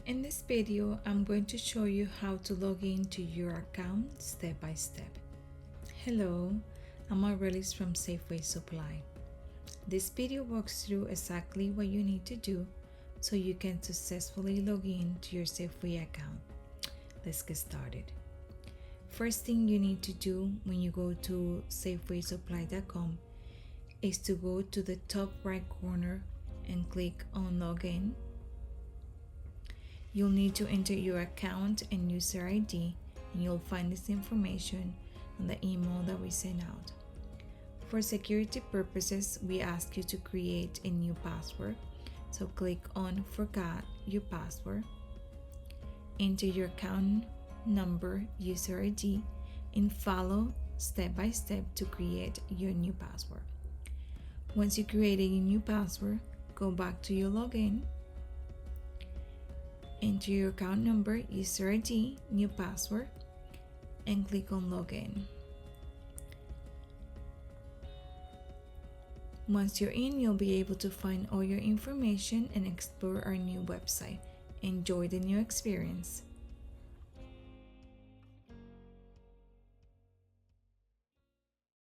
In this video, I'm going to show you how to log into your account step by step. Hello, I'm Aurelis from Safeway Supply. This video walks through exactly what you need to do so you can successfully log in to your Safeway account. Let's get started. First thing you need to do when you go to safewaysupply.com is to go to the top right corner and click on Login. You'll need to enter your account and user ID, and you'll find this information on the email that we sent out. For security purposes, we ask you to create a new password. So click on Forgot Your Password. Enter your account number, user ID, and follow step by step to create your new password. Once you created your new password, go back to your login. Enter your account number, user ID, new password, and click on Login. Once you're in, you'll be able to find all your information and explore our new website. Enjoy the new experience.